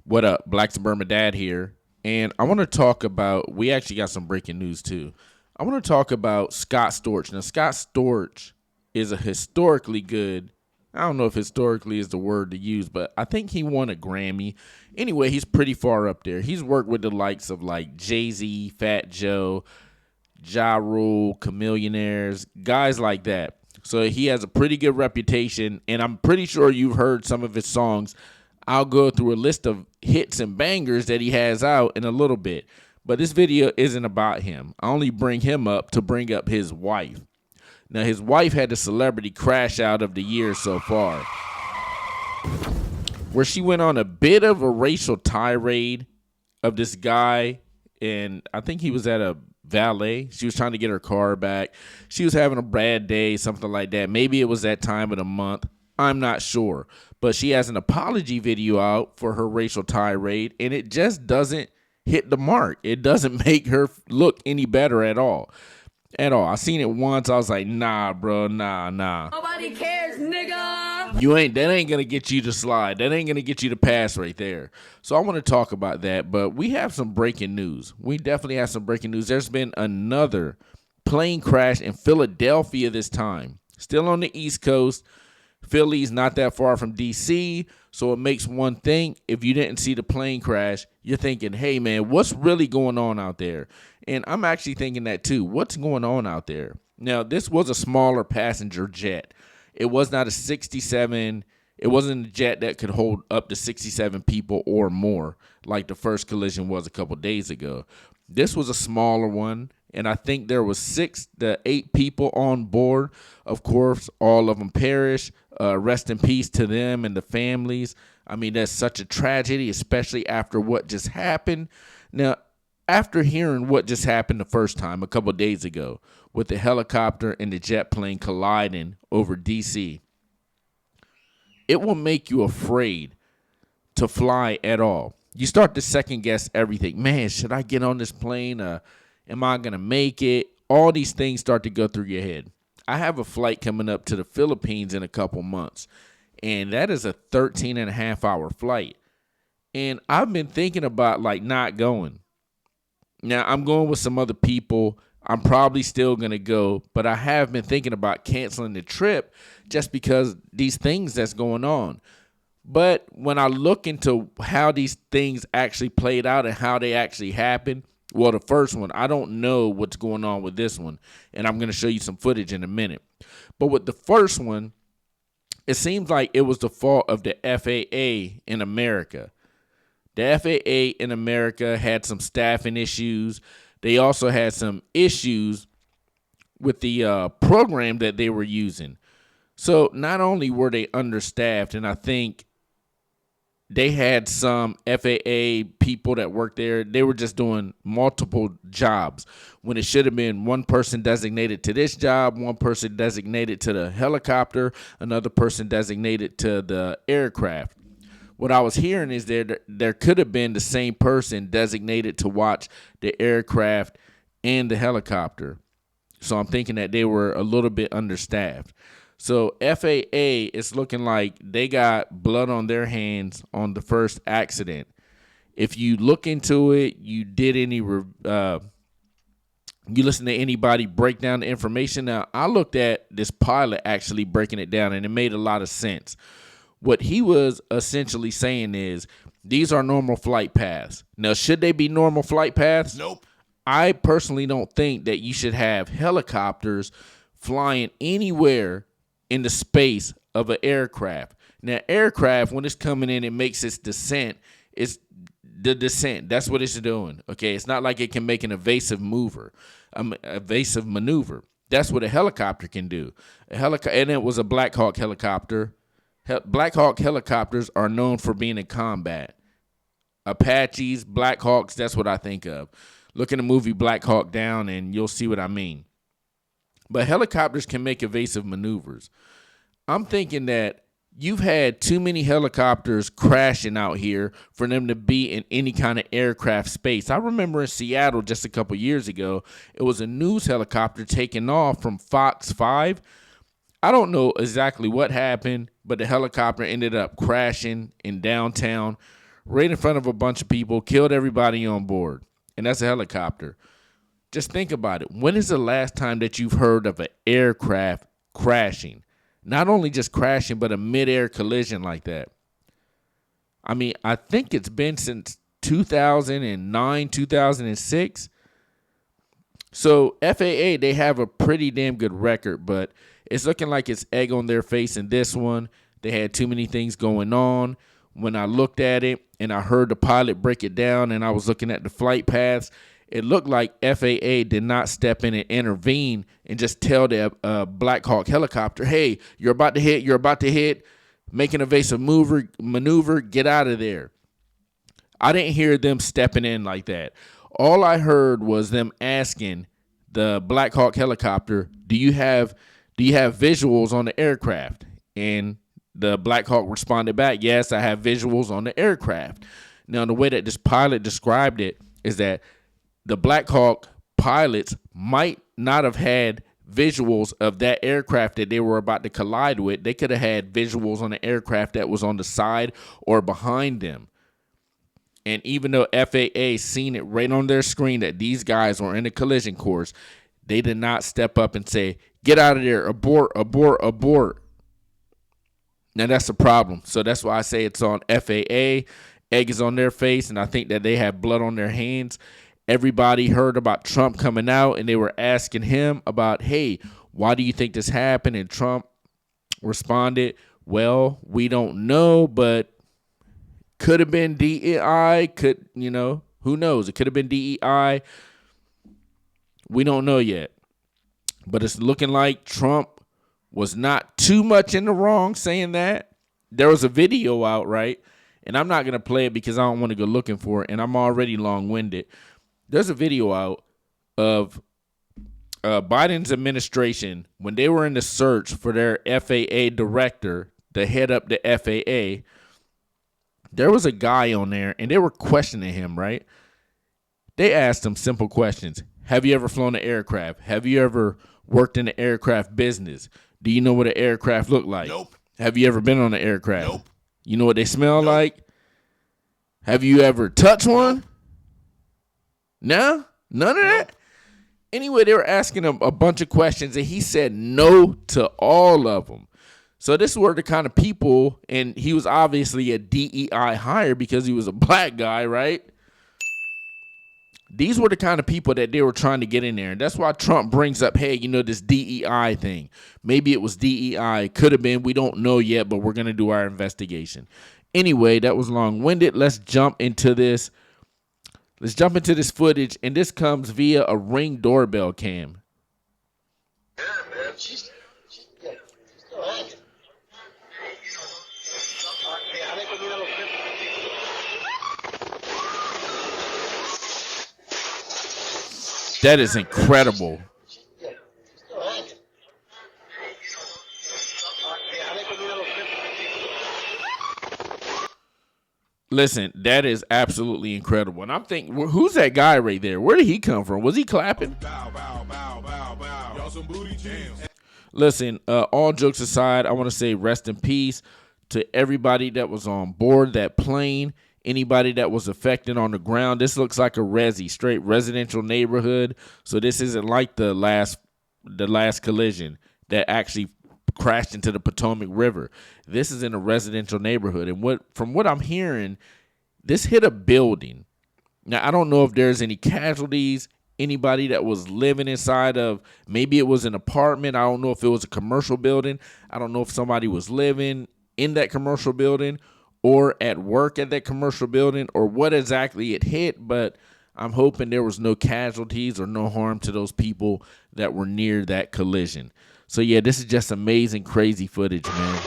What up? Black Suburban Dad here. And I want to talk about, we actually got some breaking news too. I want to talk about Scott Storch. Now, Scott Storch is a historically good, I don't know if historically is the word to use, but I think he won a Grammy. Anyway, he's pretty far up there. He's worked with the likes of like Jay-Z, Fat Joe, Ja Rule, Chameleonaires, guys like that. So he has a pretty good reputation, and I'm pretty sure you've heard some of his songs. I'll go through a list of hits and bangers that he has out in a little bit. But this video isn't about him. I only bring him up to bring up his wife. Now, his wife had the celebrity crash out of the year so far, where she went on a bit of a racial tirade of this guy, and I think he was at a Valet. She was trying to get her car back. She was having a bad day, something like that. Maybe it was that time of the month. I'm not sure. But she has an apology video out for her racial tirade, and it just doesn't hit the mark. It doesn't make her look any better at all. At all. I seen it once. I was like, nah, bro, nah. Nobody cares, nigga. That ain't gonna get you to slide. That ain't gonna get you to pass right there. So I want to talk about that, but we have some breaking news. We definitely have some breaking news. There's been another plane crash in Philadelphia this time. Still on the East Coast. Philly's not that far from D.C., so it makes one thing. If you didn't see the plane crash, you're thinking, hey, man, what's really going on out there? And I'm actually thinking that, too. What's going on out there? Now, this was a smaller passenger jet. It was not a 67. It wasn't a jet that could hold up to 67 people or more like the first collision was a couple days ago. This was a smaller one. And I think there was 6 to 8 people on board. Of course, all of them perished. Rest in peace to them and the families. I mean, that's such a tragedy, especially after what just happened. Now, after hearing what just happened the first time, a couple of days ago, with the helicopter and the jet plane colliding over D.C., it will make you afraid to fly at all. You start to second guess everything. Man, should I get on this plane? Am I going to make it? All these things start to go through your head. I have a flight coming up to the Philippines in a couple months, and that is a 13-and-a-half-hour flight. And I've been thinking about, not going. Now, I'm going with some other people. I'm probably still going to go, but I have been thinking about canceling the trip just because these things that's going on. But when I look into how these things actually played out and how they actually happened, well, the first one, I don't know what's going on with this one, and I'm going to show you some footage in a minute. But with the first one, it seems like it was the fault of the FAA in America. The FAA in America had some staffing issues. They also had some issues with the program that they were using. So not only were they understaffed, and I think they had some FAA people that worked there. They were just doing multiple jobs when it should have been one person designated to this job, one person designated to the helicopter, another person designated to the aircraft. What I was hearing is there could have been the same person designated to watch the aircraft and the helicopter. So I'm thinking that they were a little bit understaffed. So FAA is looking like they got blood on their hands on the first accident. If you look into it, you listen to anybody break down the information. Now, I looked at this pilot actually breaking it down, and it made a lot of sense. What he was essentially saying is these are normal flight paths. Now, should they be normal flight paths? Nope. I personally don't think that you should have helicopters flying anywhere in the space of an aircraft. Now, aircraft, when it's coming in and makes its descent, it's the descent. That's what it's doing. Okay, it's not like it can make an evasive maneuver. That's what a helicopter can do. And it was a Black Hawk helicopter. Black Hawk helicopters are known for being in combat. Apaches, Black Hawks, that's what I think of. Look in the movie Black Hawk Down and you'll see what I mean. But helicopters can make evasive maneuvers. I'm thinking that you've had too many helicopters crashing out here for them to be in any kind of aircraft space. I remember in Seattle just a couple years ago, it was a news helicopter taking off from Fox 5. I don't know exactly what happened, but the helicopter ended up crashing in downtown right in front of a bunch of people, killed everybody on board. And that's a helicopter. Just think about it. When is the last time that you've heard of an aircraft crashing? Not only just crashing, but a midair collision like that. I mean, I think it's been since 2009, 2006. So FAA, they have a pretty damn good record, but it's looking like it's egg on their face in this one. They had too many things going on. When I looked at it and I heard the pilot break it down and I was looking at the flight paths, it looked like FAA did not step in and intervene and just tell the Black Hawk helicopter, hey, you're about to hit, make an evasive maneuver, get out of there. I didn't hear them stepping in like that. All I heard was them asking the Black Hawk helicopter, do you have visuals on the aircraft? And the Black Hawk responded back, yes, I have visuals on the aircraft. Now, the way that this pilot described it is that the Black Hawk pilots might not have had visuals of that aircraft that they were about to collide with. They could have had visuals on the aircraft that was on the side or behind them. And even though FAA seen it right on their screen that these guys were in a collision course, they did not step up and say, get out of there, abort, abort, abort. Now, that's the problem. So that's why I say it's on FAA. Egg is on their face, and I think that they have blood on their hands. Everybody heard about Trump coming out, and they were asking him about, hey, why do you think this happened? And Trump responded, well, we don't know, but could have been DEI. Who knows? It could have been DEI. We don't know yet. But it's looking like Trump was not too much in the wrong saying that. There was a video out, right? And I'm not going to play it because I don't want to go looking for it, and I'm already long-winded. There's a video out of Biden's administration when they were in the search for their FAA director to head up the FAA. There was a guy on there, and they were questioning him, right? They asked him simple questions. Have you ever flown an aircraft? Have you ever worked in the aircraft business? Do you know what an aircraft look like? Nope. Have you ever been on an aircraft? Nope. You know what they smell Nope. like? Have you ever touched one? No? None of that? Anyway, they were asking him a bunch of questions, and he said no to all of them. So this were the kind of people, and he was obviously a DEI hire because he was a black guy, right? These were the kind of people that they were trying to get in there. And that's why Trump brings up, hey, this DEI thing. Maybe it was DEI. Could have been. We don't know yet, but we're going to do our investigation. Anyway, that was long-winded. Let's jump into this. Let's jump into this footage, and this comes via a Ring doorbell cam. Yeah, man. She's still hanging. That is incredible. Listen, that is absolutely incredible. And I'm thinking, who's that guy right there? Where did he come from? Was he clapping? Listen, all jokes aside, I want to say rest in peace to everybody that was on board that plane. Anybody that was affected on the ground. This looks like a straight residential neighborhood. So this isn't like the last collision that actually crashed into the Potomac River. This is in a residential neighborhood. And from what I'm hearing, this hit a building. Now, I don't know if there's any casualties, anybody that was living inside of, maybe it was an apartment. I don't know if it was a commercial building. I don't know if somebody was living in that commercial building or at work at that commercial building, or what exactly it hit, but I'm hoping there was no casualties or no harm to those people that were near that collision. So yeah, this is just amazing, crazy footage, man.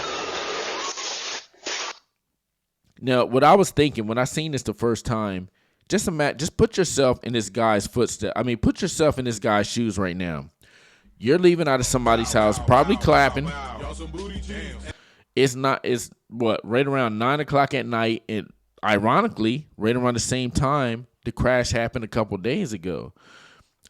Now, what I was thinking when I seen this the first time, just put yourself in this guy's footsteps. I mean, put yourself in this guy's shoes right now. You're leaving out of somebody's house, probably clapping. It's right around 9 o'clock at night, and ironically, right around the same time the crash happened a couple days ago.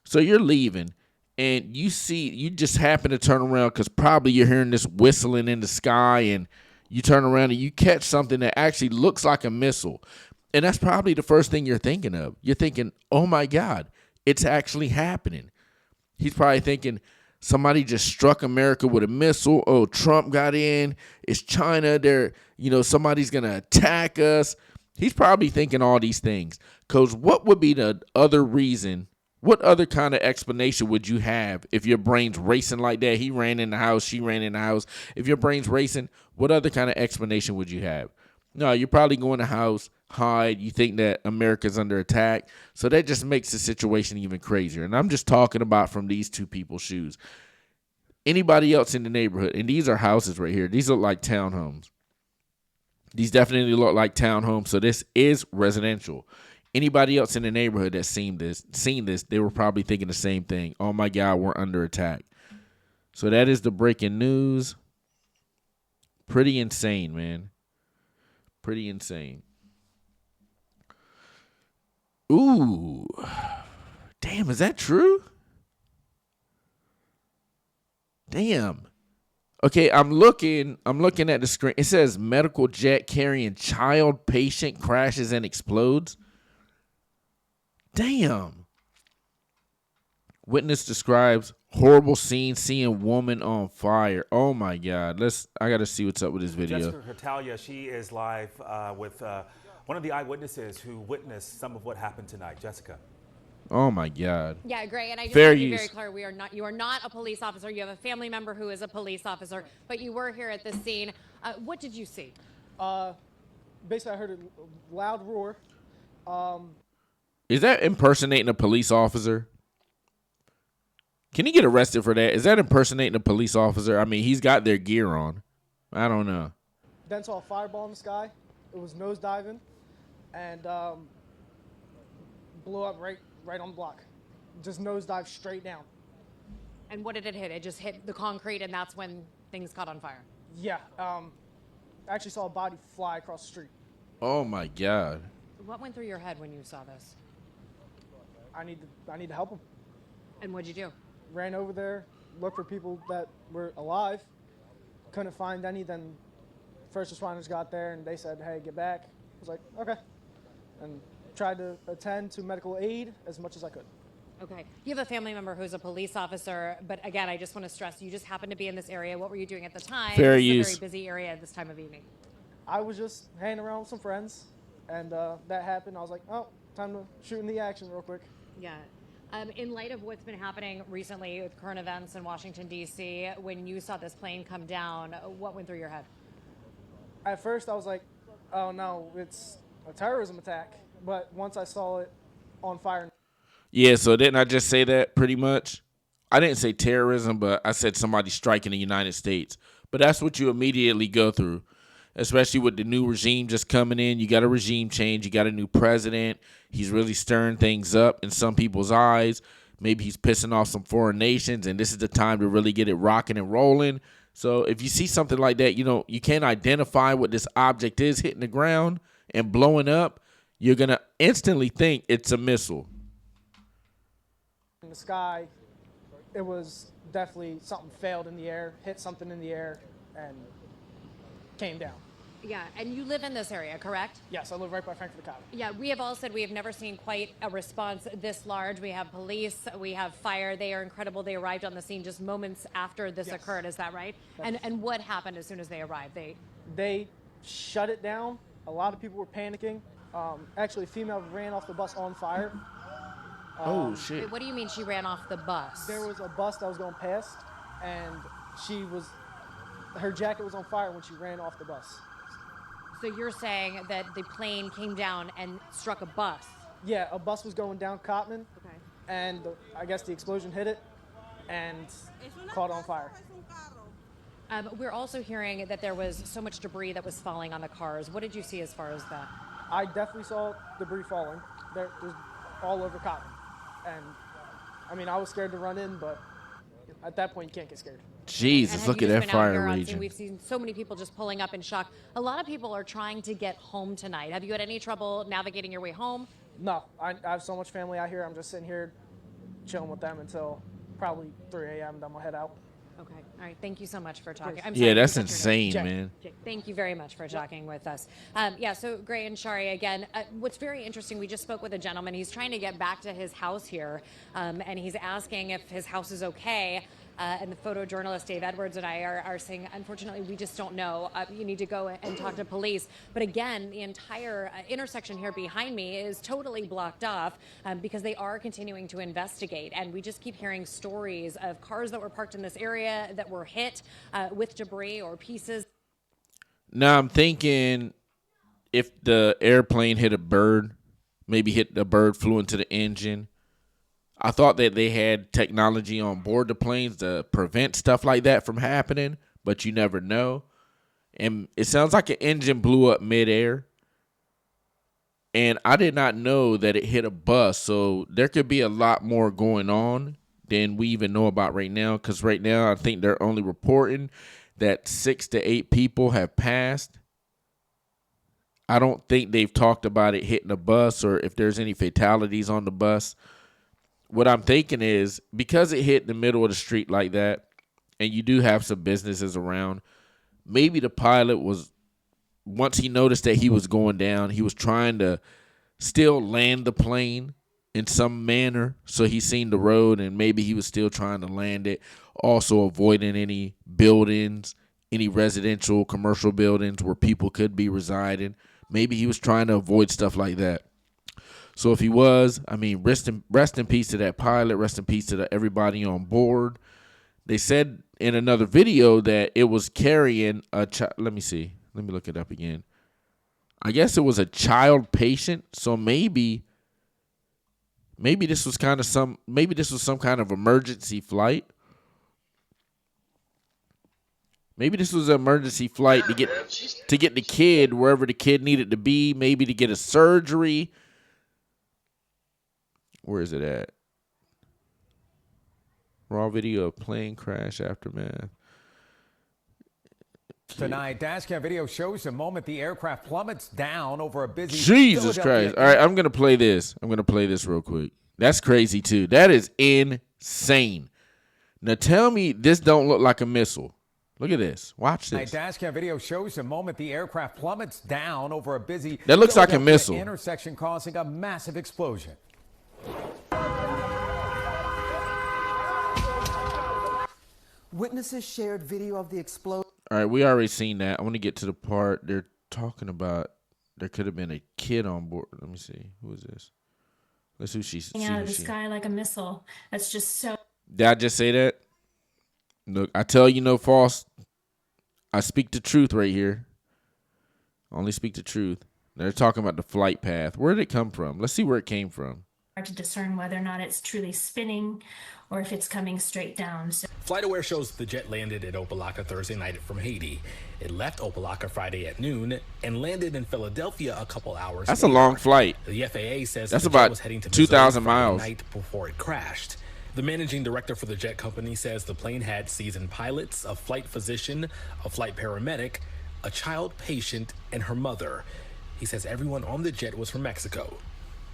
So you're leaving, and you just happen to turn around because probably you're hearing this whistling in the sky, and you turn around and you catch something that actually looks like a missile. And that's probably the first thing you're thinking of. You're thinking, oh my God, it's actually happening. He's probably thinking somebody just struck America with a missile. Oh, Trump got in. It's China. Somebody's going to attack us. He's probably thinking all these things. Because what would be the other reason? What other kind of explanation would you have if your brain's racing like that? He ran in the house. She ran in the house. If your brain's racing, what other kind of explanation would you have? No, you're probably going to the house, hide. You think that America's under attack. So that just makes the situation even crazier. And I'm just talking about from these two people's shoes. Anybody else in the neighborhood, and these are houses right here. These look like townhomes. These definitely look like townhomes. So this is residential. Anybody else in the neighborhood that's seen this, they were probably thinking the same thing. Oh my God, we're under attack. So that is the breaking news. Pretty insane, man. Pretty insane. Ooh. Damn, is that true? Damn. Okay, I'm looking at the screen. It says medical jet carrying child patient crashes and explodes. Damn. Witness describes horrible scene seeing woman on fire. Oh my God. I got to see what's up with this video. Jessica Catalia, she is live with one of the eyewitnesses who witnessed some of what happened tonight. Jessica. Oh my God. Yeah, Gray, and I just Fair want to be use. very clear, you are not a police officer. You have a family member who is a police officer, but you were here at the scene. What did you see? Basically, I heard a loud roar. Is that impersonating a police officer? Can he get arrested for that? Is that impersonating a police officer? I mean, he's got their gear on. I don't know. Then saw a fireball in the sky. It was nose diving, and blew up right on the block. Just nose dive straight down. And what did it hit? It just hit the concrete, and that's when things caught on fire. Yeah. I actually saw a body fly across the street. Oh my God. What went through your head when you saw this? I need to help him. And what'd you do? Ran over there, looked for people that were alive. Couldn't find any. Then first responders got there and they said, "Hey, get back." I was like, "Okay," and tried to attend to medical aid as much as I could. Okay. You have a family member who's a police officer, but again, I just want to stress, you just happened to be in this area. What were you doing at the time? Fair This is use. a very busy area at this time of evening. I was just hanging around with some friends, and that happened. I was like, "Oh, time to shoot in the action real quick." Yeah. In light of what's been happening recently with current events in Washington, D.C., when you saw this plane come down, what went through your head? At first, I was like, "Oh no, it's a terrorism attack." But once I saw it on fire, Yeah, so didn't I just say that pretty much? I didn't say terrorism, but I said somebody striking the United States. But that's what you immediately go through, especially with the new regime just coming in. You got a regime change. You got a new president. He's really stirring things up in some people's eyes. Maybe he's pissing off some foreign nations, and this is the time to really get it rocking and rolling. So if you see something like that, you can't identify what this object is hitting the ground and blowing up, you're going to instantly think it's a missile. in the sky, it was definitely something failed in the air, hit something in the air, and came down. Yeah, and you live in this area, correct? Yes, I live right by Frankfurt Academy. Yeah, we have all said we have never seen quite a response this large. We have police, we have fire. They are incredible. They arrived on the scene just moments after this Yes. occurred. Is that right? And what happened as soon as they arrived? They shut it down. A lot of people were panicking. Actually, a female ran off the bus on fire. Oh, shit. Wait, what do you mean she ran off the bus? There was a bus that was going past, and her jacket was on fire when she ran off the bus. So you're saying that the plane came down and struck a bus? Yeah, a bus was going down Cotman, Okay. and I guess the explosion hit it and caught on fire. We're also hearing that there was so much debris that was falling on the cars. What did you see as far as that? I definitely saw debris falling. There's all over Cotman. And, I mean, I was scared to run in, but at that point, you can't get scared. And Jesus, have look you at just that been out fire here on scene? raging. We've seen so many people just pulling up in shock. A lot of people are trying to get home tonight. Have you had any trouble navigating your way home? No, I have so much family out here. I'm just sitting here chilling with them until probably 3 a.m. Then we'll head out. Okay. All right. Thank you so much for talking. Yeah, that's what's your name? insane, man. Thank you very much for talking with us. Yeah, so Gray and Shari, again, what's very interesting, we just spoke with a gentleman. He's trying to get back to his house here, and he's asking if his house is okay. And the photojournalist Dave Edwards and I are saying, unfortunately, we just don't know. You need to go and talk to police. But again, the entire intersection here behind me is totally blocked off because they are continuing to investigate. And we just keep hearing stories of cars that were parked in this area that were hit with debris or pieces. Now I'm thinking if the airplane hit a bird, maybe hit the bird, flew into the engine. I thought that they had technology on board the planes to prevent stuff like that from happening, but you never know. And it sounds like an engine blew up midair. And I did not know that it hit a bus, so there could be a lot more going on than we even know about right now, because right now I think they're only reporting that 6 to 8 people have passed. I don't think they've talked about it hitting a bus or if there's any fatalities on the bus. What I'm thinking is, because it hit in the middle of the street like that, and you do have some businesses around, maybe the pilot was, once he noticed that he was going down, he was trying to still land the plane in some manner. So he seen the road, and maybe he was still trying to land it, also avoiding any buildings, any residential, commercial buildings where people could be residing. Maybe he was trying to avoid stuff like that. So if he was, I mean, rest in peace to that pilot. Rest in peace to everybody on board. They said in another video that it was carrying a child. Let me see. Let me look it up again. I guess it was a child patient. So maybe this was some kind of emergency flight. Maybe this was an emergency flight to get the kid wherever the kid needed to be. Maybe to get a surgery. Where is it at? Raw video of plane crash aftermath. Tonight, dashcam video shows the moment the aircraft plummets down over a busy Jesus Christ. All right, I'm going to play this. Real quick. That's crazy, too. That is insane. Now, tell me this don't look like a missile. Look at this. Watch this. Dashcam video shows the moment the aircraft plummets down over a busy that looks like a missile intersection, causing a massive explosion. Witnesses shared video of the explosion. All right, we already seen that. I want to get to the part they're talking about. There could have been a kid on board. Let me see. Who is this? Let's see who she's. Out of the sky like a missile. That's just so. Did I just say that? Look, I tell you no false. I speak the truth right here. I only speak the truth. They're talking about the flight path. Where did it come from? Let's see where it came from. To discern whether or not it's truly spinning or if it's coming straight down. So FlightAware shows the jet landed at Opa-locka Thursday night from Haiti. It left Opa-locka Friday at noon and landed in Philadelphia a couple hours That's later. A long flight. The FAA says that's the about jet was heading to 2,000 Missouri miles. the night before it crashed. The managing director for the jet company says the plane had seasoned pilots, a flight physician, a flight paramedic, a child patient, and her mother. He says everyone on the jet was from Mexico.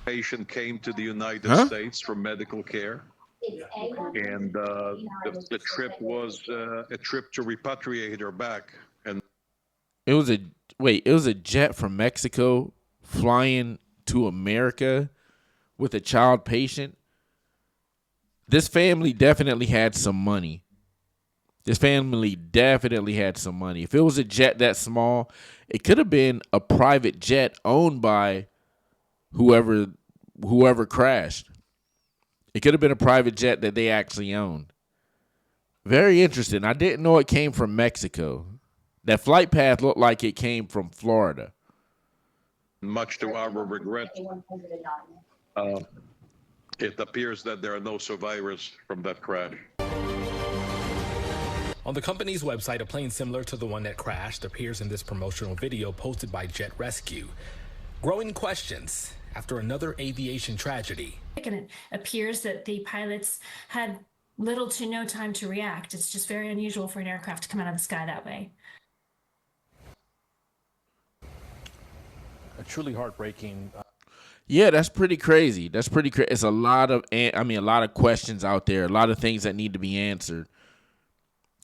Patient came to the United States for medical care, and the trip was a trip to repatriate her back. And it was a jet from Mexico flying to America with a child patient. This family definitely had some money. If it was a jet that small, it could have been a private jet owned by whoever crashed. It could have been a private jet that they actually owned. Very interesting. I didn't know it came from Mexico. That flight path looked like it came from Florida. Much to our regret, it appears that there are no survivors from that crash. On the company's website, a plane similar to the one that crashed appears in this promotional video posted by Jet Rescue. Growing questions after another aviation tragedy. and it appears that the pilots had little to no time to react. It's just very unusual for an aircraft to come out of the sky that way. A truly heartbreaking. Yeah, that's pretty crazy. That's pretty crazy. It's a lot of questions out there, a lot of things that need to be answered.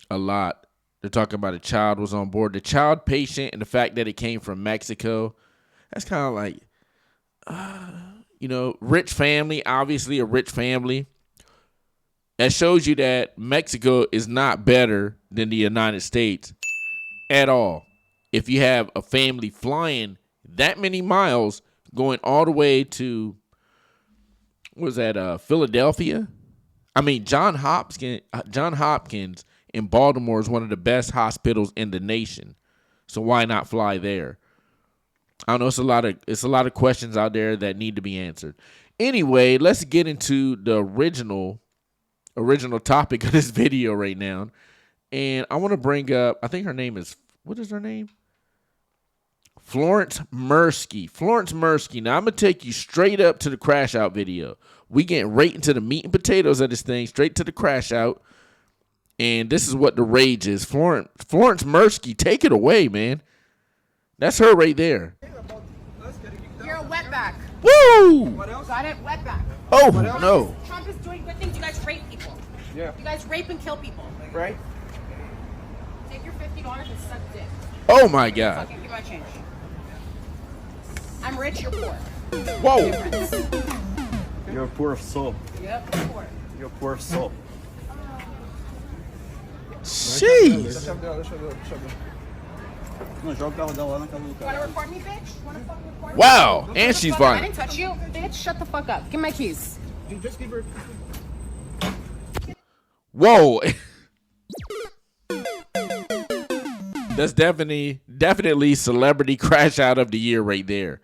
a lot. They're talking about a child was on board. The child patient and the fact that it came from Mexico, that's kind of like, rich family, obviously a rich family. That shows you that Mexico is not better than the United States at all. If you have a family flying that many miles, going all the way to, Philadelphia? I mean, John Hopkins in Baltimore is one of the best hospitals in the nation. So why not fly there? I don't know. It's a lot of questions out there that need to be answered. Anyway, let's get into the original topic of this video right now. And I want to bring up, I think her name is, what is her name? Florence Mirsky. Florence Mirsky. Now, I'm going to take you straight up to the crash out video. We getting right into the meat and potatoes of this thing, straight to the crash out. And this is what the rage is. Florence Mirsky, take it away, man. That's her right there. You're a wetback. Woo! Got it? Wetback. Oh, no. Trump is doing good things. You guys rape people. Yeah. You guys rape and kill people. Right? Take your $50 and suck dick. Oh, my God. Fucking give my change. I'm rich, you're poor. Whoa. You're poor of soul. Yep, you're poor. You're poor of soul. Jeez. You wanna record me, bitch? Wanna fucking record me? Wow. And she's I fine. didn't touch you. Bitch, shut the fuck up. Give me my keys. Just give her. Whoa. That's definitely celebrity crash out of the year right there.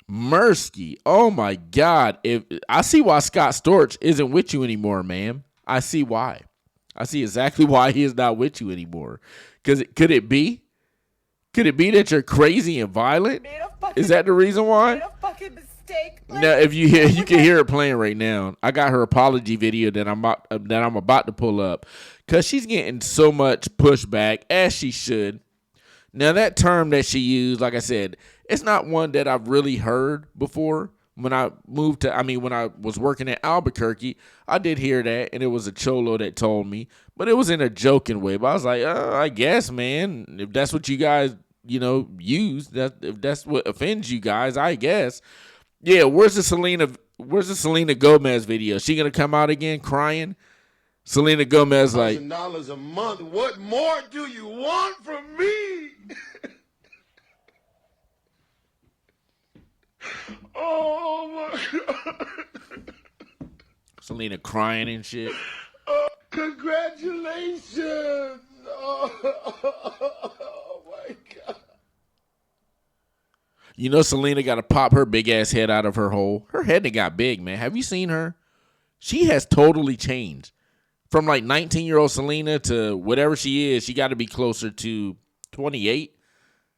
Mirsky. Oh my God. If I see why Scott Storch isn't with you anymore, ma'am. I see why. I see exactly why he is not with you anymore. Because could it be? Could it be that you're crazy and violent? Is that the reason why? Made a fucking mistake. Now, if you hear, you can hear it playing right now. I got her apology video that I'm about to pull up, because she's getting so much pushback, as she should. Now, that term that she used, like I said, it's not one that I've really heard before. When I was working at Albuquerque, I did hear that, and it was a cholo that told me, but it was in a joking way. But I was like, I guess, man, if that's what you guys, use, if that's what offends you guys, I guess. Yeah, where's the Selena Gomez video? She gonna come out again crying? Selena Gomez like $1,000 a month. What more do you want from me? Oh my God. Selena crying and shit. Congratulations. Oh my God. Selena got to pop her big ass head out of her hole. Her head got big, man. Have you seen her? She has totally changed. From like 19-year-old Selena to whatever she is, she got to be closer to 28.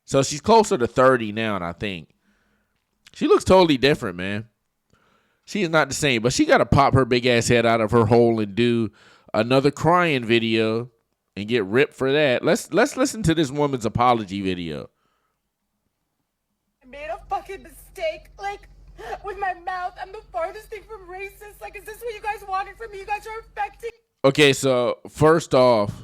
So she's closer to 30 now, and I think. She looks totally different, man. She is not the same, but she got to pop her big ass head out of her hole and do another crying video and get ripped for that. Let's listen to this woman's apology video. I made a fucking mistake. Like, with my mouth, I'm the farthest thing from racist. Like, is this what you guys wanted from me? You guys are affecting. Okay, so first off,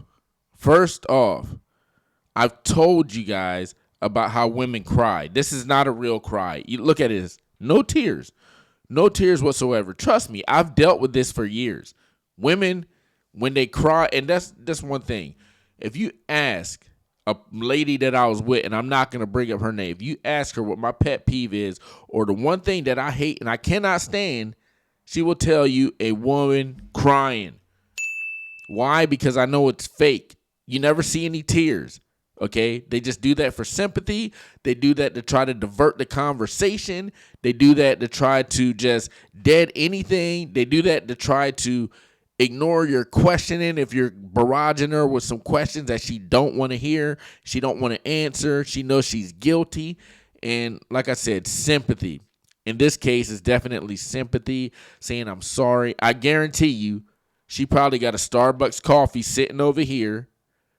I've told you guys about how women cry. This is not a real cry. You look at this. No tears whatsoever. Trust me, I've dealt with this for years. Women, when they cry, and that's one thing. If you ask a lady that I was with, and I'm not going to bring up her name, if you ask her what my pet peeve is, or the one thing that I hate and I cannot stand, she will tell you a woman crying. Why? Because I know it's fake. You never see any tears. Okay, they just do that for sympathy. They do that to try to divert the conversation. They do that to try to just dead anything. They do that to try to ignore your questioning if you're barraging her with some questions that she don't want to hear. She don't want to answer. She knows she's guilty. And like I said, sympathy. In this case, it's definitely sympathy, saying I'm sorry. I guarantee you, she probably got a Starbucks coffee sitting over here,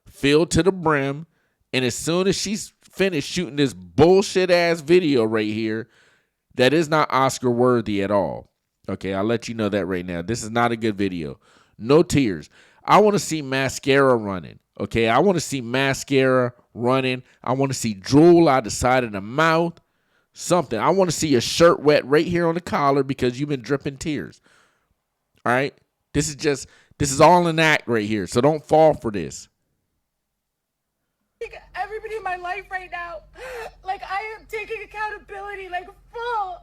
filled to the brim. And as soon as she's finished shooting this bullshit ass video right here, that is not Oscar worthy at all. Okay, I'll let you know that right now. This is not a good video. No tears. I want to see mascara running. Okay, I want to see mascara running. I want to see drool out the side of the mouth. Something. I want to see a shirt wet right here on the collar because you've been dripping tears. All right? This is all an act right here. So don't fall for this. Everybody in my life right now, like I am taking accountability, like full.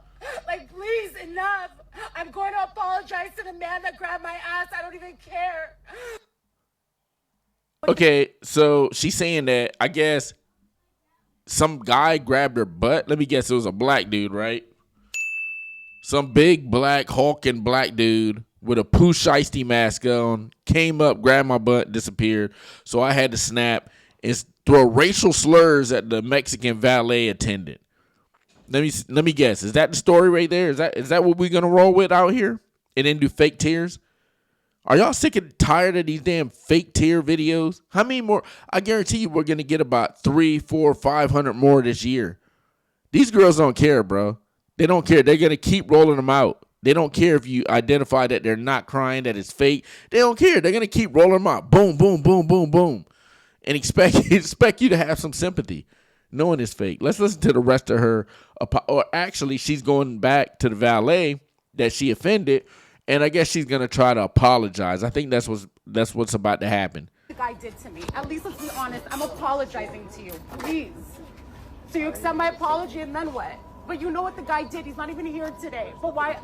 Like, please, enough. I'm going to apologize to the man that grabbed my ass. I don't even care. Okay, so she's saying that, I guess, some guy grabbed her butt. Let me guess, it was a black dude, right? Some big black, hulking black dude with a poo shiesty mask on came up, grabbed my butt, disappeared. So I had to snap and throw racial slurs at the Mexican valet attendant. Let me guess. Is that the story right there? Is that what we're gonna roll with out here? And then do fake tears? Are y'all sick and tired of these damn fake tear videos? How many more? I guarantee you we're gonna get about 300, 400, 500 more this year. These girls don't care, bro. They don't care. They're gonna keep rolling them out. They don't care if you identify that they're not crying, that it's fake. They don't care. They're gonna keep rolling them out. Boom, boom, boom, boom, boom. And expect you to have some sympathy, knowing it's fake. Let's listen to the rest of her. Or actually, she's going back to the valet that she offended, and I guess she's gonna try to apologize. I think that's what's about to happen. The guy did to me. At least let's be honest. I'm apologizing to you, please. So you accept my apology, and then what? But you know what the guy did. He's not even here today. But why?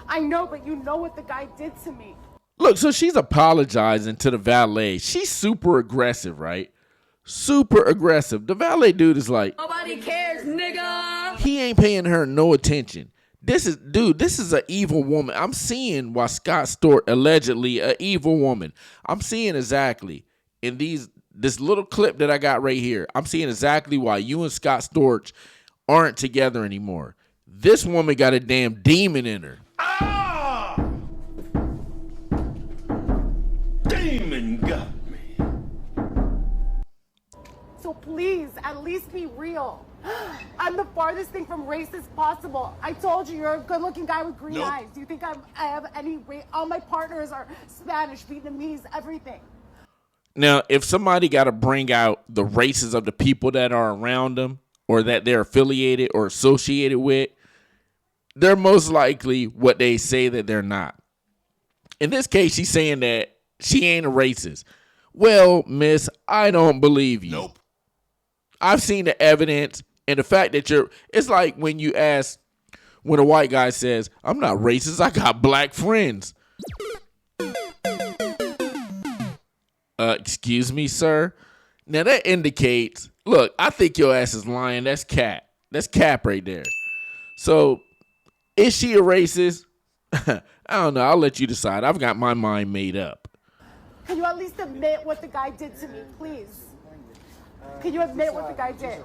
I know, but you know what the guy did to me. Look, so she's apologizing to the valet. She's super aggressive, right? Super aggressive. The valet dude is like, Nobody cares, nigga. He ain't paying her no attention. This is an evil woman. I'm seeing why Scott Storch, allegedly an evil woman. I'm seeing exactly in this little clip that I got right here. I'm seeing exactly why you and Scott Storch aren't together anymore. This woman got a damn demon in her. Demon got me. So please, at least be real. I'm the farthest thing from racist possible. I told you, you're a good-looking guy with green eyes. Do you think I have any race? All my partners are Spanish, Vietnamese, everything. Now, if somebody got to bring out the races of the people that are around them or that they're affiliated or associated with, they're most likely what they say that they're not. In this case, she's saying that she ain't a racist. Well, miss, I don't believe you. Nope. I've seen the evidence, and the fact that it's like when a white guy says, I'm not racist, I got black friends. Excuse me, sir? Now that indicates, look, I think your ass is lying. That's cap. That's cap right there. So, is she a racist? I don't know. I'll let you decide. I've got my mind made up. Can you at least admit what the guy did to me, please? Can you admit what the guy did?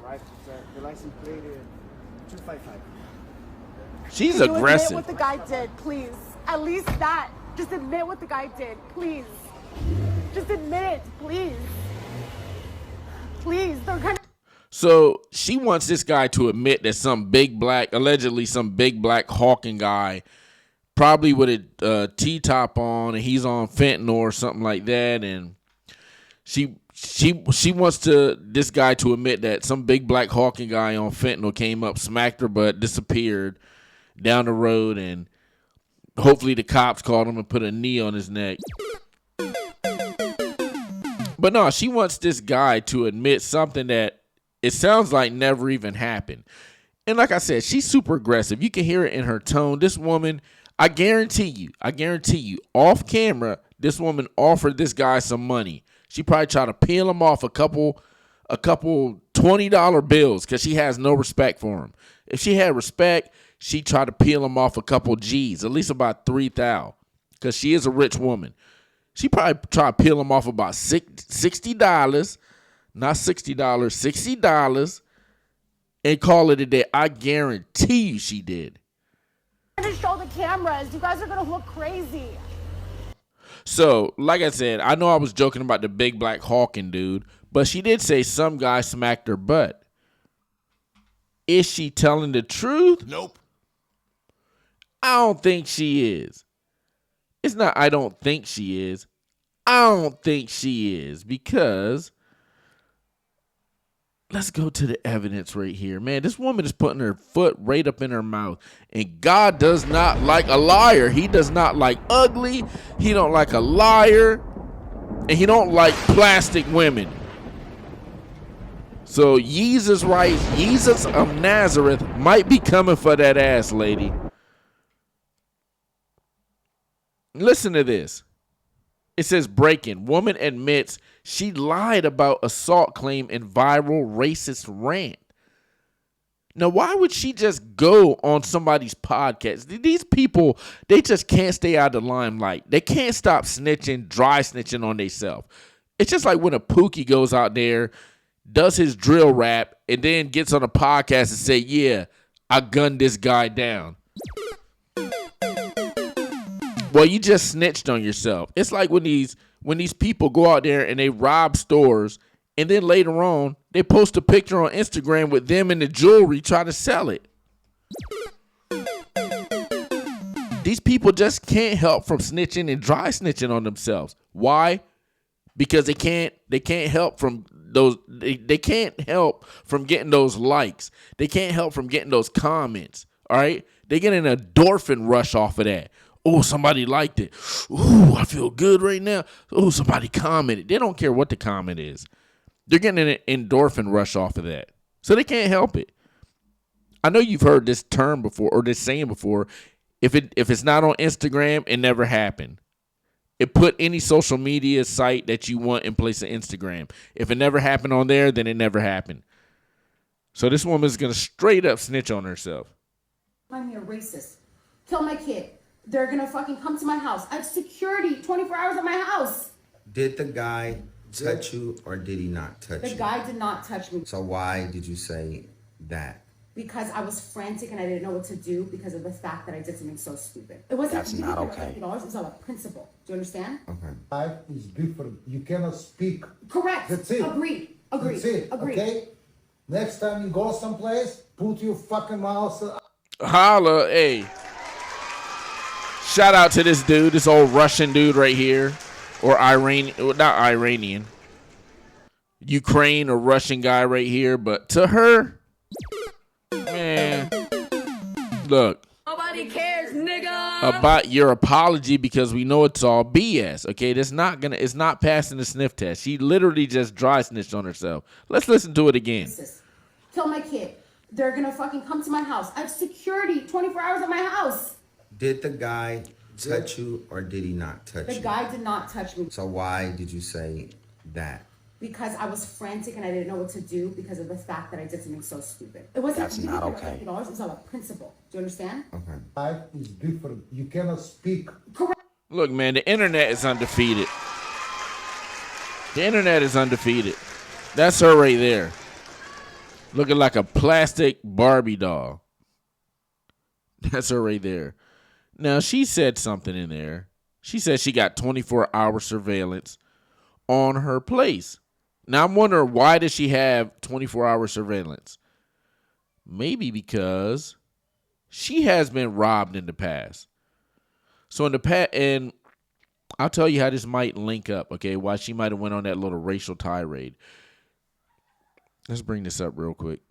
The license plate is 255. She's Can you aggressive. admit what the guy did, please? At least that. Just admit what the guy did, please. Just admit it, please. Please, they're gonna. So she wants this guy to admit that allegedly some big black hawking guy, probably with a T-top on, and he's on fentanyl or something like that, and she wants this guy to admit that some big black hawking guy on fentanyl came up, smacked her butt, disappeared down the road, and hopefully the cops called him and put a knee on his neck. But no, she wants this guy to admit something that it sounds like never even happened. And like I said, she's super aggressive. You can hear it in her tone. This woman, I guarantee you, off camera, this woman offered this guy some money. She probably tried to peel him off a couple $20 bills because she has no respect for him. If she had respect, she'd try to peel him off a couple G's, at least about 3,000, because she is a rich woman. She probably tried to peel him off about $60, not $60, $60, and call it a day. I guarantee you she did. I'm gonna show the cameras. You guys are gonna look crazy. So, like I said, I know I was joking about the big black hawking dude, but she did say some guy smacked her butt. Is she telling the truth? Nope. I don't think she is. It's not I don't think she is. I don't think she is, because let's go to the evidence right here. Man, this woman is putting her foot right up in her mouth. And God does not like a liar. He does not like ugly. He don't like a liar. And he don't like plastic women. So Jesus of Nazareth might be coming for that ass, lady. Listen to this. It says breaking. Woman admits she lied about assault claim in viral racist rant. Now, why would she just go on somebody's podcast? These people, they just can't stay out of the limelight. They can't stop snitching, dry snitching on themselves. It's just like when a Pookie goes out there, does his drill rap, and then gets on a podcast and say, yeah, I gunned this guy down. Well, you just snitched on yourself. It's like when these people go out there and they rob stores, and then later on they post a picture on Instagram with them and the jewelry trying to sell it. These people just can't help from snitching and dry snitching on themselves. Why? Because they can't help from those. They can't help from getting those likes. They can't help from getting those comments. All right, they get an endorphin rush off of that. Oh, somebody liked it. Ooh, I feel good right now. Oh, somebody commented. They don't care what the comment is. They're getting an endorphin rush off of that. So they can't help it. I know you've heard this term before, or this saying before. If it's not on Instagram, it never happened. It put any social media site that you want in place of Instagram. If it never happened on there, then it never happened. So this woman's going to straight up snitch on herself. I'm a racist. Kill my kid. They're gonna fucking come to my house. I have security 24 hours at my house. Did the guy touch you or did he not touch you? The guy did not touch me. So why did you say that? Because I was frantic and I didn't know what to do because of the fact that I did something so stupid. It wasn't. That's not okay. It was all a principle. Do you understand? Okay. Life is different. You cannot speak. Correct. That's it. Agreed. That's it. Agreed. Okay. Next time you go someplace, put your fucking mouth. Holla, hey. Shout out to this dude, this old Russian dude right here. Or not Iranian. Ukraine or Russian guy right here. But to her, man, look. Nobody cares, nigga. About your apology, because we know it's all BS. Okay, it's not passing the sniff test. She literally just dry snitched on herself. Let's listen to it again. Kill my kid. They're gonna fucking come to my house. I have security 24 hours at my house. Did the guy touch you or did he not touch you? The guy did not touch me. So why did you say that? Because I was frantic and I didn't know what to do because of the fact that I did something so stupid. It wasn't. That's not okay. It was all a principle. Do you understand? Okay. Life is different. You cannot speak. Correct. Look, man, the internet is undefeated. The internet is undefeated. That's her right there. Looking like a plastic Barbie doll. That's her right there. Now, she said something in there. She said she got 24-hour surveillance on her place. Now, I'm wondering, why does she have 24-hour surveillance? Maybe because she has been robbed in the past. So in the past, and I'll tell you how this might link up, okay, why she might have went on that little racial tirade. Let's bring this up real quick.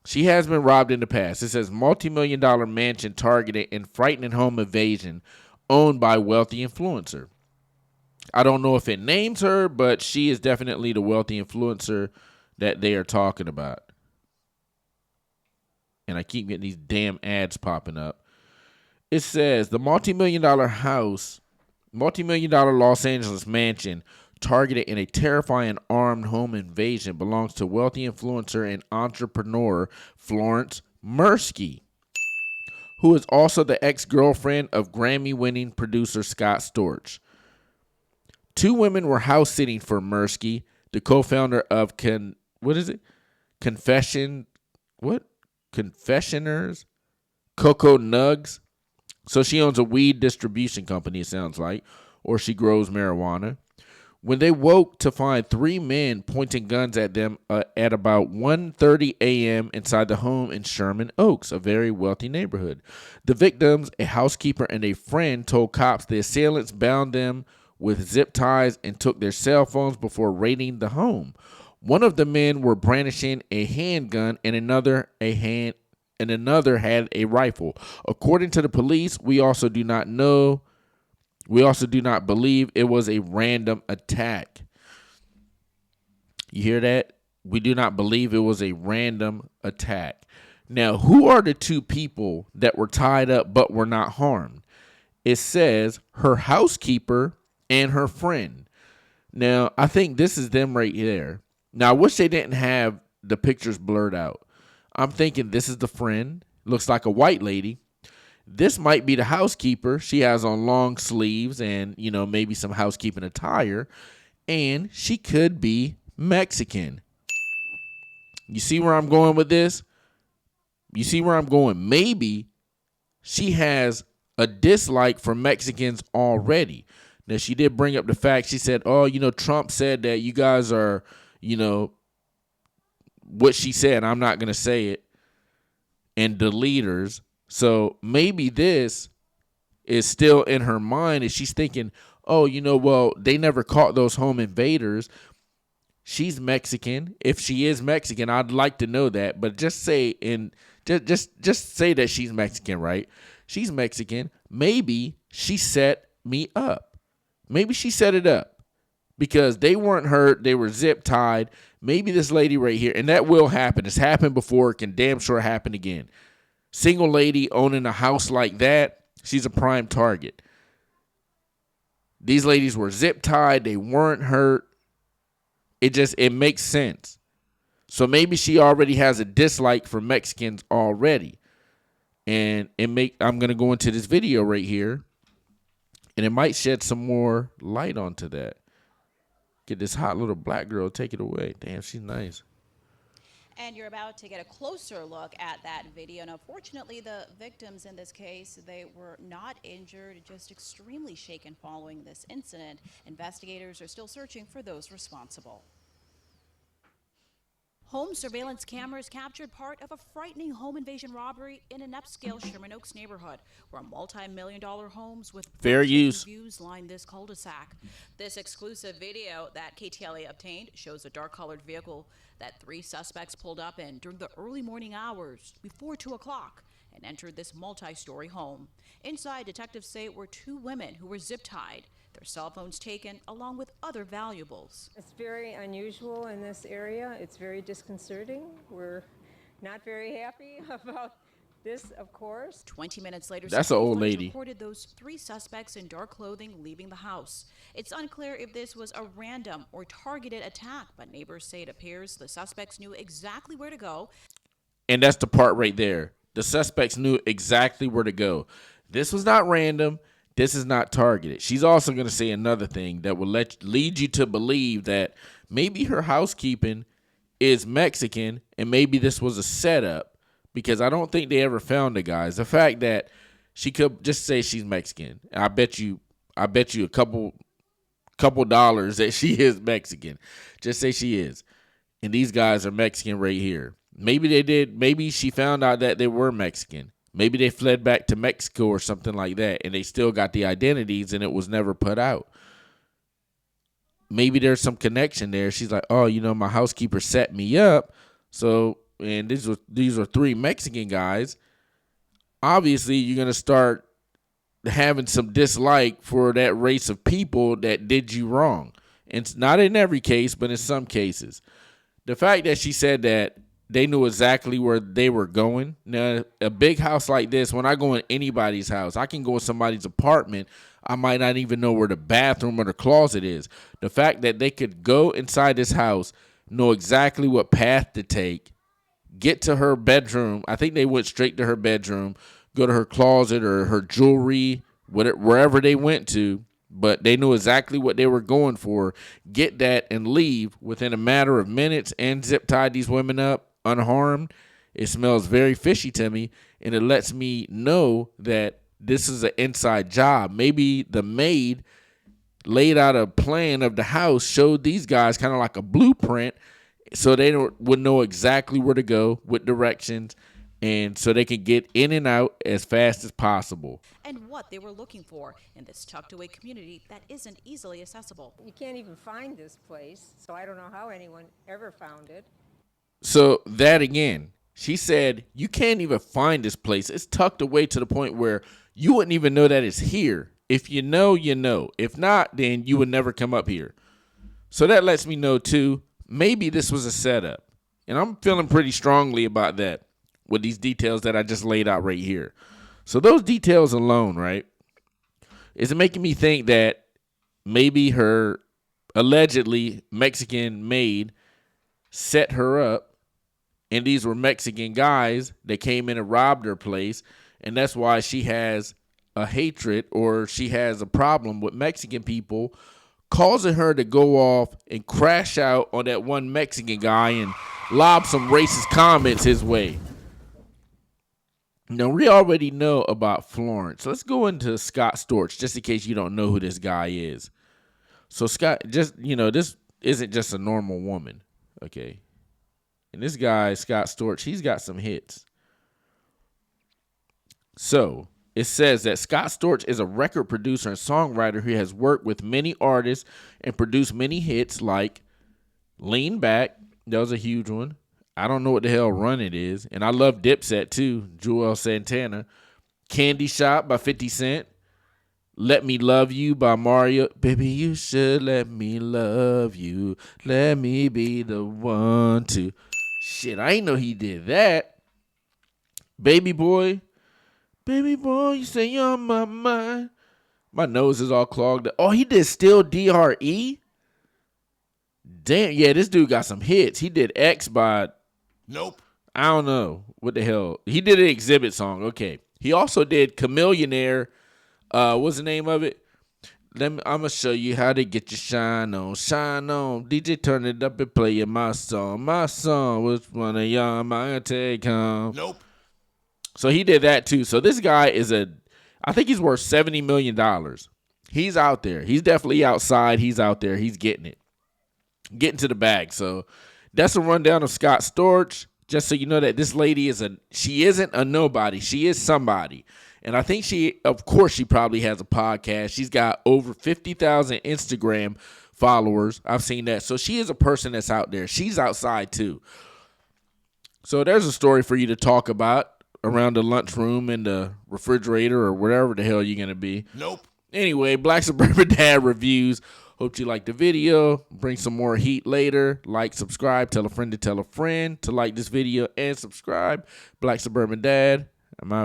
She has been robbed in the past. It says multi-million-dollar mansion targeted in frightening home invasion owned by wealthy influencer. I don't know if it names her, but she is definitely the wealthy influencer that they are talking about. And I keep getting these damn ads popping up. It says the multi-million-dollar Los Angeles mansion targeted in a terrifying armed home invasion belongs to wealthy influencer and entrepreneur Florence Mirsky, who is also the ex-girlfriend of Grammy-winning producer Scott Storch. Two women were house sitting for Mirsky, the co-founder of Confessioners? Coco Nugs. So she owns a weed distribution company, it sounds like, or she grows marijuana. When they woke to find three men pointing guns at them at about 1:30 a.m. inside the home in Sherman Oaks, a very wealthy neighborhood. The victims, a housekeeper and a friend, told cops the assailants bound them with zip ties and took their cell phones before raiding the home. One of the men were brandishing a handgun and another had a rifle. According to the police, we also do not believe it was a random attack. You hear that? We do not believe it was a random attack. Now, who are the two people that were tied up but were not harmed? It says her housekeeper and her friend. Now, I think this is them right there. Now, I wish they didn't have the pictures blurred out. I'm thinking this is the friend. Looks like a white lady. This might be the housekeeper. She has on long sleeves and, maybe some housekeeping attire. And she could be Mexican. You see where I'm going with this? You see where I'm going? Maybe she has a dislike for Mexicans already. Now, she did bring up the fact, she said, Trump said that you guys are, what she said, I'm not going to say it, and the leaders. So maybe this is still in her mind, and she's thinking, they never caught those home invaders. She's Mexican. If she is Mexican, I'd like to know that. But just say just say that she's Mexican, right? She's Mexican. Maybe she set me up. Maybe she set it up because they weren't hurt. They were zip tied. Maybe this lady right here, and that will happen. It's happened before. It can damn sure happen again. Single lady owning a house like that, she's a prime target. These ladies were zip tied. They weren't hurt. It makes sense. So maybe she already has a dislike for Mexicans already. And I'm going to go into this video right here, and it might shed some more light onto that. Get this hot little black girl, take it away. Damn, she's nice. And you're about to get a closer look at that video. Now, fortunately, the victims in this case, they were not injured, just extremely shaken following this incident. Investigators are still searching for those responsible. Home surveillance cameras captured part of a frightening home invasion robbery in an upscale Sherman Oaks neighborhood, where multi-million-dollar homes with fair use views line this cul-de-sac. This exclusive video that KTLA obtained shows a dark-colored vehicle that 3 suspects pulled up in during the early morning hours before 2 o'clock and entered this multi-story home. Inside, detectives say were 2 women who were zip-tied, their cell phones taken, along with other valuables. It's very unusual in this area. It's very disconcerting. We're not very happy about this, of course. 20 minutes later, that's an old lady. Reported those 3 suspects in dark clothing leaving the house. It's unclear if this was a random or targeted attack, but neighbors say it appears the suspects knew exactly where to go. And that's the part right there. The suspects knew exactly where to go. This was not random. This is not targeted. She's also going to say another thing that will lead you to believe that maybe her housekeeping is Mexican and maybe this was a setup, because I don't think they ever found the guys. The fact that she could just say she's Mexican, I bet you a couple dollars that she is Mexican. Just say she is. And these guys are Mexican right here. Maybe they did. Maybe she found out that they were Mexican. Maybe they fled back to Mexico or something like that, and they still got the identities, and it was never put out. Maybe there's some connection there. She's like, my housekeeper set me up. So, and these were 3 Mexican guys. Obviously, you're going to start having some dislike for that race of people that did you wrong. And it's not in every case, but in some cases. The fact that she said that they knew exactly where they were going. Now, a big house like this, when I go in anybody's house, I can go in somebody's apartment. I might not even know where the bathroom or the closet is. The fact that they could go inside this house, know exactly what path to take, get to her bedroom. I think they went straight to her bedroom, go to her closet or her jewelry, wherever they went to. But they knew exactly what they were going for, get that and leave within a matter of minutes and zip tie these women up unharmed. It smells very fishy to me, and it lets me know that this is an inside job. Maybe the maid laid out a plan of the house, showed these guys kind of like a blueprint, so they would know exactly where to go with directions and so they can get in and out as fast as possible. And what they were looking for in this tucked away community that isn't easily accessible. You can't even find this place, so I don't know how anyone ever found it. So that again, she said, you can't even find this place. It's tucked away to the point where you wouldn't even know that it's here. If you know, you know. If not, then you would never come up here. So that lets me know too, maybe this was a setup. And I'm feeling pretty strongly about that with these details that I just laid out right here. So those details alone, right, is making me think that maybe her allegedly Mexican maid set her up, and these were Mexican guys that came in and robbed her place, and that's why she has a hatred or she has a problem with Mexican people, causing her to go off and crash out on that one Mexican guy and lob some racist comments his way. Now, we already know about Florence. Let's go into Scott Storch, just in case you don't know who this guy is. So Scott, just, this isn't just a normal woman, okay? And this guy, Scott Storch, he's got some hits. So it says that Scott Storch is a record producer and songwriter who has worked with many artists and produced many hits like Lean Back. That was a huge one. I don't know what the hell Run It is. And I love Dipset too, Joel Santana. Candy Shop by 50 Cent. Let Me Love You by Mario. Baby, you should let me love you. Let me be the one to. Shit, I ain't know he did that. Baby Boy. Baby boy, you say you're on my mind. My nose is all clogged up. Oh, he did Still DRE? Damn, yeah, this dude got some hits. He did X by... Nope. I don't know. What the hell? He did an Exhibit song. Okay. He also did Chameleonaire. What's the name of it? I'm going to show you how to get your shine on. Shine on. DJ, turn it up and play you my song. My song. Which one of y'all am I going to take home? Nope. So he did that too. So this guy I think he's worth $70 million. He's out there. He's definitely outside. He's out there. He's getting it. Getting to the bag. So that's a rundown of Scott Storch. Just so you know that this lady she isn't a nobody. She is somebody. And I think of course she probably has a podcast. She's got over 50,000 Instagram followers. I've seen that. So she is a person that's out there. She's outside too. So there's a story for you to talk about around the lunchroom and the refrigerator or wherever the hell you're going to be. Nope. Anyway, Black Suburban Dad reviews. Hope you liked the video. Bring some more heat later. Like, subscribe, tell a friend to like this video and subscribe. Black Suburban Dad, I'm out.